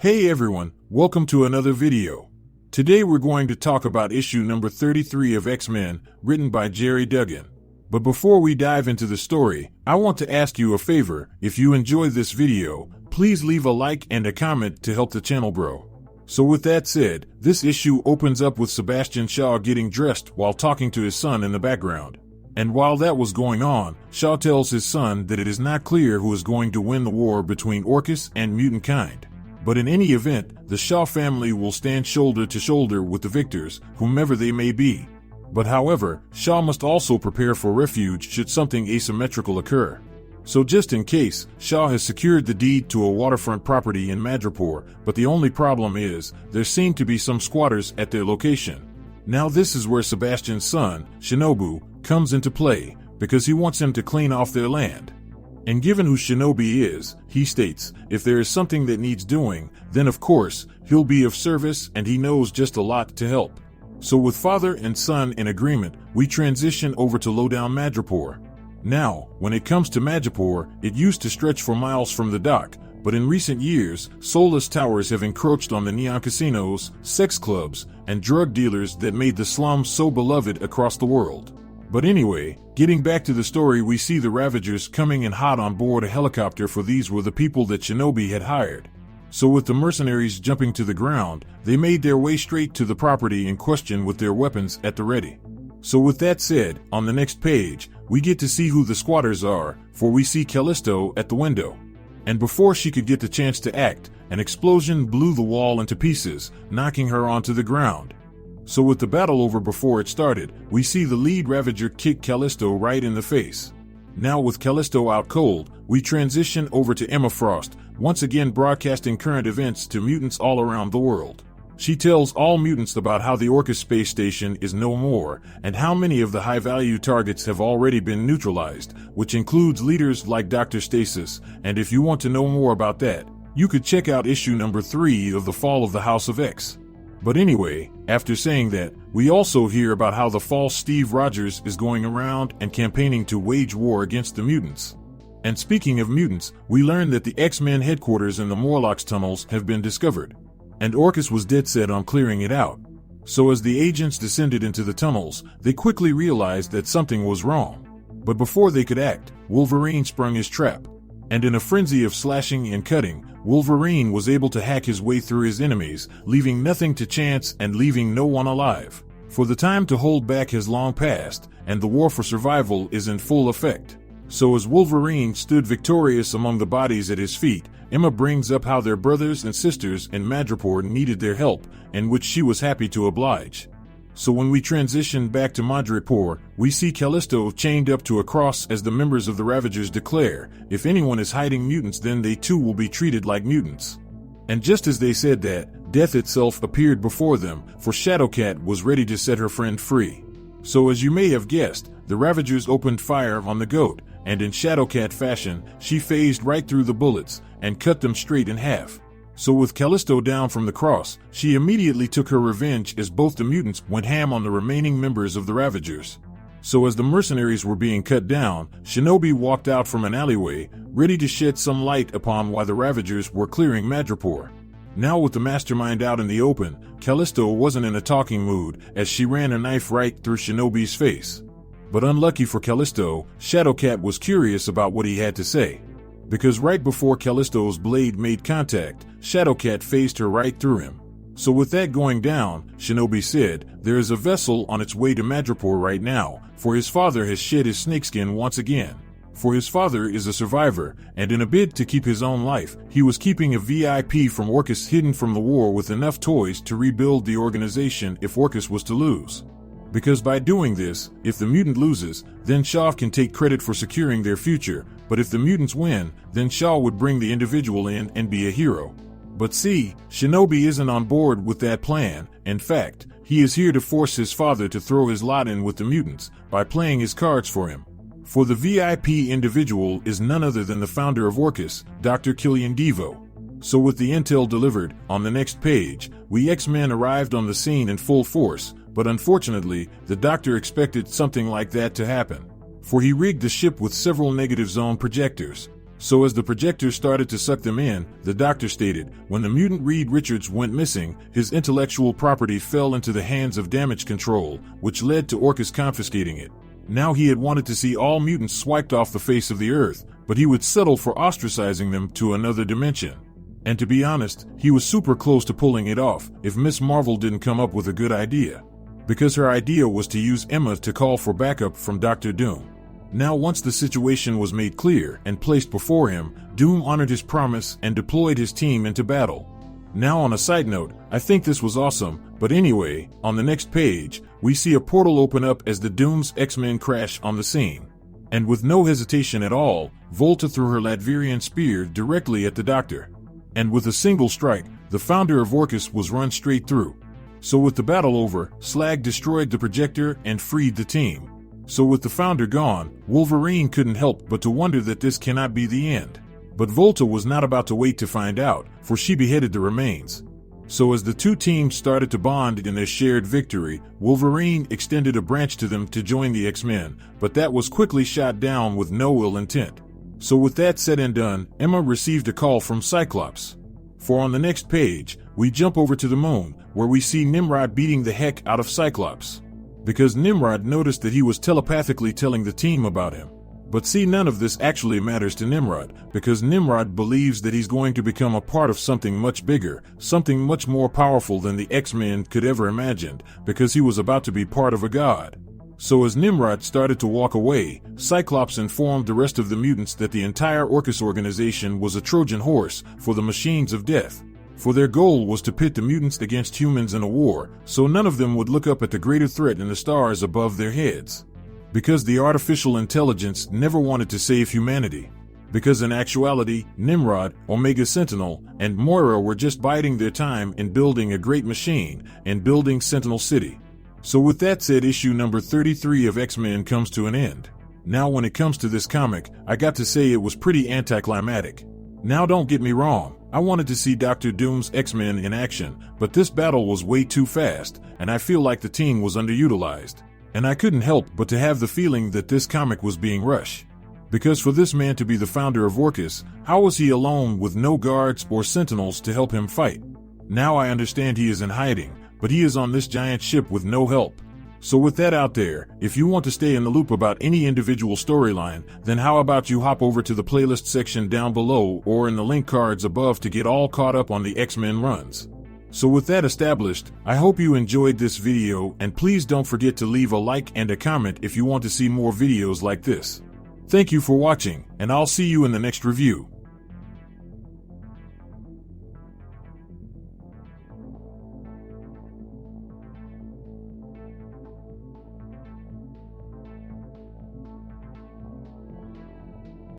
Hey everyone, welcome to another video. Today we're going to talk about issue number 33 of X-Men, written by Jerry Duggan. But before we dive into the story, I want to ask you a favor. If you enjoyed this video, please leave a like and a comment to help the channel grow. So with that said, this issue opens up with Sebastian Shaw getting dressed while talking to his son in the background. And while that was going on, Shaw tells his son that it is not clear who is going to win the war between Orchis and mutant kind. But in any event, the Shaw family will stand shoulder to shoulder with the victors, whomever they may be. But however, Shaw must also prepare for refuge should something asymmetrical occur. So just in case, Shaw has secured the deed to a waterfront property in Madripoor, but the only problem is, there seem to be some squatters at their location. Now this is where Sebastian's son, Shinobu, comes into play, because he wants him to clean off their land. And given who Shinobi is, he states, if there is something that needs doing, then of course, he'll be of service and he knows just a lot to help. So with father and son in agreement, we transition over to lowdown Madripoor. Now, when it comes to Madripoor, it used to stretch for miles from the dock, but in recent years, soulless towers have encroached on the neon casinos, sex clubs, and drug dealers that made the slums so beloved across the world. But anyway, getting back to the story, we see the Ravagers coming in hot on board a helicopter, for these were the people that Shinobi had hired. So with the mercenaries jumping to the ground, they made their way straight to the property in question with their weapons at the ready. So with that said, on the next page, we get to see who the squatters are, for we see Callisto at the window. And before she could get the chance to act, an explosion blew the wall into pieces, knocking her onto the ground. So with the battle over before it started, we see the lead Ravager kick Callisto right in the face. Now with Callisto out cold, we transition over to Emma Frost, once again broadcasting current events to mutants all around the world. She tells all mutants about how the Orchis space station is no more, and how many of the high-value targets have already been neutralized, which includes leaders like Dr. Stasis, and if you want to know more about that, you could check out issue number 3 of The Fall of the House of X. But anyway, after saying that, we also hear about how the false Steve Rogers is going around and campaigning to wage war against the mutants. And speaking of mutants, we learn that the X-Men headquarters in the Morlocks tunnels have been discovered. And Orchis was dead set on clearing it out. So as the agents descended into the tunnels, they quickly realized that something was wrong. But before they could act, Wolverine sprung his trap. And in a frenzy of slashing and cutting, Wolverine was able to hack his way through his enemies, leaving nothing to chance and leaving no one alive. For the time to hold back has long passed, and the war for survival is in full effect. So as Wolverine stood victorious among the bodies at his feet, Emma brings up how their brothers and sisters in Madripoor needed their help, and which she was happy to oblige. So when we transition back to Madripoor, we see Callisto chained up to a cross as the members of the Ravagers declare, if anyone is hiding mutants, then they too will be treated like mutants. And just as they said that, death itself appeared before them, for Shadowcat was ready to set her friend free. So as you may have guessed, the Ravagers opened fire on the goat, and in Shadowcat fashion, she phased right through the bullets, and cut them straight in half. So with Callisto down from the cross, she immediately took her revenge as both the mutants went ham on the remaining members of the Ravagers. So as the mercenaries were being cut down, Shinobi walked out from an alleyway, ready to shed some light upon why the Ravagers were clearing Madripoor. Now with the mastermind out in the open, Callisto wasn't in a talking mood as she ran a knife right through Shinobi's face. But unlucky for Callisto, Shadowcat was curious about what he had to say. Because right before Callisto's blade made contact, Shadowcat phased her right through him. So with that going down, Shinobi said, there is a vessel on its way to Madripoor right now, for his father has shed his snakeskin once again. For his father is a survivor, and in a bid to keep his own life, he was keeping a VIP from Orchis hidden from the war with enough toys to rebuild the organization if Orchis was to lose. Because by doing this, if the mutant loses, then Shaw can take credit for securing their future, but if the mutants win, then Shaw would bring the individual in and be a hero. But see, Shinobi isn't on board with that plan. In fact, he is here to force his father to throw his lot in with the mutants, by playing his cards for him. For the VIP individual is none other than the founder of Orchis, Dr. Killian Devo. So with the intel delivered, on the next page, we X-Men arrived on the scene in full force, but unfortunately, the Doctor expected something like that to happen. For he rigged the ship with several negative zone projectors. So as the projector started to suck them in, the doctor stated, when the mutant Reed Richards went missing, his intellectual property fell into the hands of damage control, which led to Orcus confiscating it. Now he had wanted to see all mutants swiped off the face of the earth, but he would settle for ostracizing them to another dimension. And to be honest, he was super close to pulling it off if Miss Marvel didn't come up with a good idea. Because her idea was to use Emma to call for backup from Dr. Doom. Now once the situation was made clear and placed before him, Doom honored his promise and deployed his team into battle. Now on a side note, I think this was awesome, but anyway, on the next page, we see a portal open up as the Doom's X-Men crash on the scene. And with no hesitation at all, Volta threw her Latverian spear directly at the Doctor. And with a single strike, the founder of Orcus was run straight through. So with the battle over, Slag destroyed the projector and freed the team. So with the founder gone, Wolverine couldn't help but to wonder that this cannot be the end. But Volta was not about to wait to find out, for she beheaded the remains. So as the two teams started to bond in their shared victory, Wolverine extended a branch to them to join the X-Men, but that was quickly shot down with no ill intent. So with that said and done, Emma received a call from Cyclops. For on the next page, we jump over to the moon, where we see Nimrod beating the heck out of Cyclops. Because Nimrod noticed that he was telepathically telling the team about him. But see, none of this actually matters to Nimrod, because Nimrod believes that he's going to become a part of something much bigger, something much more powerful than the X-Men could ever imagine, because he was about to be part of a god. So as Nimrod started to walk away, Cyclops informed the rest of the mutants that the entire Orcus organization was a Trojan horse for the machines of death. For their goal was to pit the mutants against humans in a war, so none of them would look up at the greater threat in the stars above their heads. Because the artificial intelligence never wanted to save humanity. Because in actuality, Nimrod, Omega Sentinel, and Moira were just biding their time in building a great machine and building Sentinel City. So with that said, issue number 33 of X-Men comes to an end. Now when it comes to this comic, I got to say it was pretty anticlimactic. Now don't get me wrong, I wanted to see Dr. Doom's X-Men in action, but this battle was way too fast, and I feel like the team was underutilized. And I couldn't help but to have the feeling that this comic was being rushed. Because for this man to be the founder of Orcus, how was he alone with no guards or sentinels to help him fight? Now I understand he is in hiding, but he is on this giant ship with no help. So with that out there, if you want to stay in the loop about any individual storyline, then how about you hop over to the playlist section down below or in the link cards above to get all caught up on the X-Men runs. So with that established, I hope you enjoyed this video, and please don't forget to leave a like and a comment if you want to see more videos like this. Thank you for watching, and I'll see you in the next review.